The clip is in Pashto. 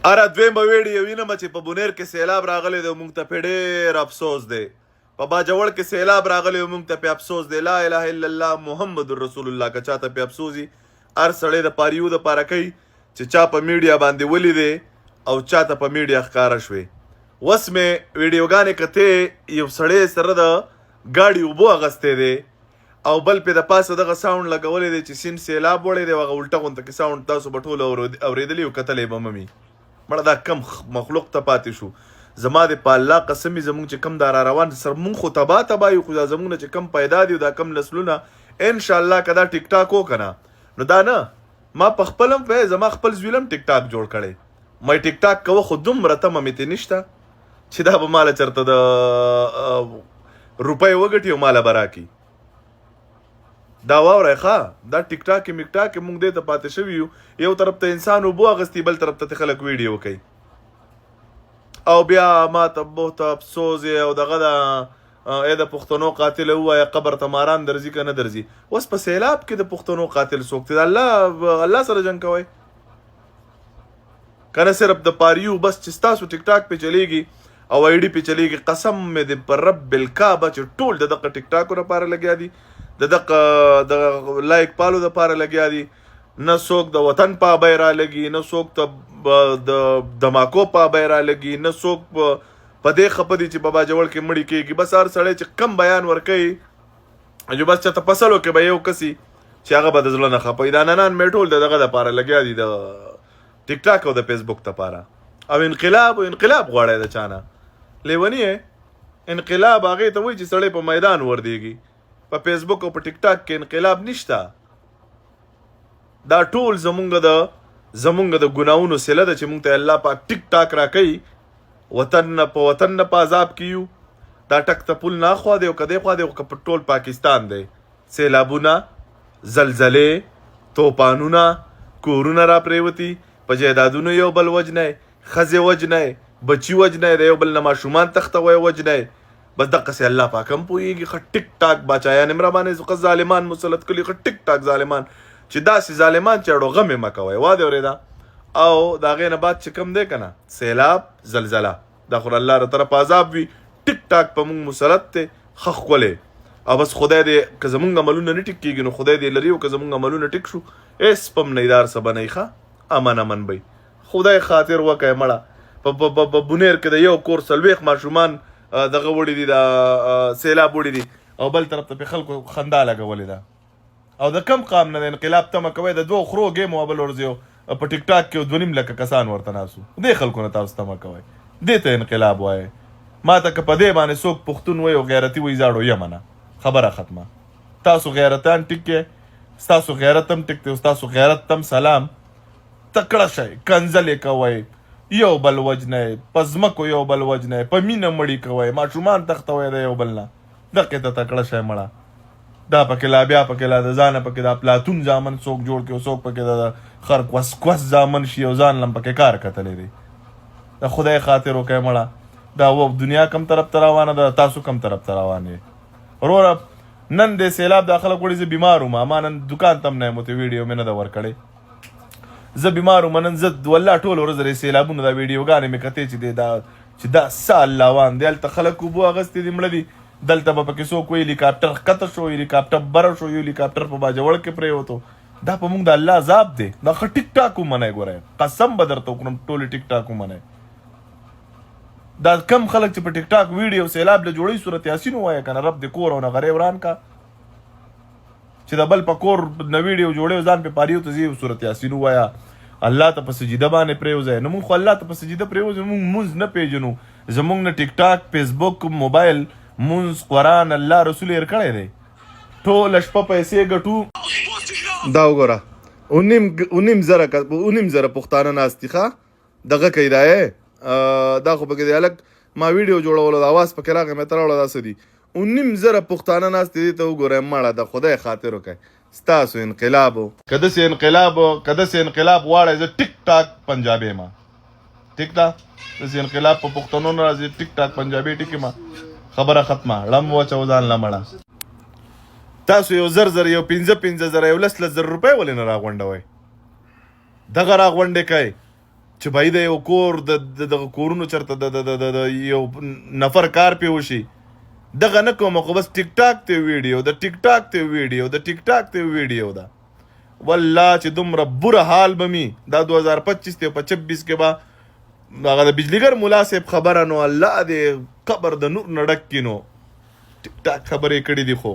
اره دویمه ویډیو وینم چې په بونیر کې سیلاب راغلی دی، موږ ته پې ډېر افسوس دی. په باجوړ کې سیلاب راغلی موږ ته پې افسوس دی. لا اله الا الله محمد رسول الله. که چا ته پې افسوس وي هر سړی د پاریو دپاره کوي چې چا په میډیا باندې ولیدې او چا ته په میډیا ښکاره شوې. اوس مې ویډیوګانې کتې، یو سړی سره د ګاډي اوبو اغستی دی او بل پې د پاسه دغه ساوند لګولی دی چې سیند سیلاب وړی دی، هغه الټه غونته کې ساوند تاسو به ټول اورېدلي او کتلی به ممي. مړه دا کم مخلوق ته پاتې شو. زما د په الله قسم زمونږ چې کم دا را روان سر مونږ خو تباه یو، خو دا زمونږ نه چې کم پیدا دي دا کم نسلونه انشاءالله که دا ټیک ټاک وکنه نو دا نه ما په خپلم زما خپل زویلم ټیک ټاک جوړ کړی. مې ټیک ټاک کوه خو دومره تمه مې ترې نشته چې دا به ماله چېرته د روپۍ وګټي او ماله به راکړي. دا واورئ ښه، دا ټیک ټاک کې میک ټاک کې مونږ دې ته پاتې شوي یو. یو طرف ته انسان اوبو اغستي، بل طرف ته خلک ویډیو کوي او بیا ما ته بہت افسوس او دغه د د پښتنو قاتل ووایه قبر ته ماران درځي که نه درځي. اوس په سیلاب کې د پښتنو قاتل څوک دی؟ الله سره جنګ کوئ که نه صرف د پاریو بس چې ستاسو ټیک ټاک پې چلیږي او آی ډي پې چلیږي. قسم مې د پر رب الکعبه چې ټول د دغه ټیک ټاکو لپاره لګیا دي، د دغه لایک پالو دپاره لګیا دي. نه څوک د وطن پابی را لګي، نه څوک ته د دماکو پابی را لګي، نه څوک په دې خفه دي چې په باجوړ کې مړي کېږي. بس هر سړی چې کم بیان ورکوي جو بس چېرته فصلو کې به یو کسي چې هغه به د زړه نه خفه وي. دا ننان مې ټول د دغه دپاره لګیا دي، د ټیک ټاک او د فیسبوک دپاره. او انقلاب غواړی د چا نه لیونی انقلاب هغې ته وایي چې سړی په میدان وردېږي. په فیسبوک او په ټیک ټاک کې انقلاب نشته. دا ټول زمونږ د ګناهونو سله ده چې مونږ ته الله پاک ټیک ټاک راکوي. وطن نه په عذاب کې یو. دا ټک ته پل نه خوا دی او که دی خوا دی او که په ټول پاکستان دی. سیلابونه، زلزلې، توپانونه، کورونه را پرېوتي، په جایدادونو یو بل وجنی، ښځې وجنی، بچي وجنی، د یو بل نه ماشومان تختوی وجنی. بس دقسې الله پاک هم پوهېږي. ښه ټیک ټاک باچایان هم را باندې ظالمان مسلط کړي، ښه ټیک ټاک ظالمان چې داسې ظالمان چې اړو غم یې مه کوئ. وا دې اورېده. او د هغې نه بعد چې کوم دی که نه سیلاب، زلزله، دا خو الله له طرفه عذاب وي. ټیک ټاک په موږ مسلط دی، ښه ښکلی. او بس خدای دې که زمونږ عملونه نه ټیک کېږي نو خدای دې لري، او که زمونږ عملونه ټیک شو هېڅ پم نه دار څه به نه ښه امن به خدای خاطر وکړئ. مړه په بونیر کې د یو کور 40 ماشومان دغه وړي دي، د سیلاب وړي دي، او بل طرف ته پې خلکو خندا لګولې ده. او د کم قام نه د انقلاب تمه کوئ، د 2 خرو ګیم او بل ورځي په ټیک ټاک کې 2.5 لکه کسان ورته ناسو. دې خلکو نه تاسو تمه کوئ، دې ته انقلاب وایي. ما ته که په دې باندې څوک پښتون وایي او غیرتي وایي زاړو یمه نه، خبره ختمه. تاسو غیرتان ټیک کې، ستاسو غیرت هم ټیک دی، ستاسو غیرت تم سلام. تکړه شئ، کنځلې کوئ، یو بل وجنئ، په ځمکو یو بل وجنئ، په مینه مړي کوئ، ماشومان تختوئ د یو بل نه. دقې ته تکړه شئ مړه. دا پکې لا بیا پکې لا د ځانه پکې دا پلاتون زامن څوک جوړ کړي او څوک پکې د خر کوس زامن شي او ځان لم پکې کار کتلی دی. د خدای خاطر وکړئ مړه. دا دنیا کم طرف ته روانه ده، تاسو کم طرف ته روان یې. وروره نن د سیلاب دا خلک وړي زه بیمار وم، ما نن دکان ته هم نه یم ورته ویډیو مې نه ده ورکړې. زه بیمار وم نن، زه والله ټول ورځ د سیلابونو دا ویډیوګانې مې کتې چې دا څه الله وان دی. هلته خلک اوبو اغستې دي مړه دي، دلته به پکې څوک وایي هلیکاپټر ښکته شو، هلیکاپټر بره شو، یو هلیکاپټر په باجوړ کې پرېوتو. دا په موږ د الله عذاب دی. دا ښه ټیک ټاک ومنئ. ګورئ قسم به درته وکړم ټول ټیک ټاک ومنئ. دا کم خلک چې په ټیک ټاک ویډیو سیلاب له جوړوي صورت یاسین ووایه که نه رب دې کور او نغرې وران کا، چې د بل په کور نه ویډیو جوړوي ځان پې پاریو ته ځي صورت یاسین ووایه. الله ته په سجده باندې پرېوځئ. نو موږ خو الله ته په سجده پرېوځو، موږ مونځ نه پېژنو. زموږ نه ټیک ټاک، فیسبوک، موبایل، مونځ، قرآن، الله رسول یې کړی دی. ټوله شپه پیسې ګټو. دا وګوره 19,000 پښتانه ناست دي ښه دغه کوي. دا خو پکې دی هلک ما ویډیو جوړولو د اواز پکې راغی مې ته راوړه دا څه دي 19,000 پښتانه ناست دي. ته وګورئ مړه د خدای خاطر وکړئ. ستاسو انقلاب و که داسې انقلاب غواړئ زه ټیک ټاک پنجابی ما ټیک ده. داسې انقلاب په پښتنو نه راځي ټیک ټاک پنجابي ټیکې ما خبره ختمه. لم وچو ځان له مړه. تاسو یو 1,000 یو 15,000 یو 10,000 روپۍ ولې نه راغونډوئ؟ دغه راغونډې کوئ چې بھائی د یو کور د کورونو چرته د یو نفر کار پې وشي دغه نه کوم خو بس ټیک ټاک ته ویډیو د ټیک ټاک ته ویډیو د ټیک ټاک ته ویډیو ده والله چې دومره بوره حال به می دا 2025 ته په 26 کې به هغه د بجلیګر ملا صاحب خبره نو الله دې قبر د نور نډک کینو ټیک ټاک خبرې کړې دي خو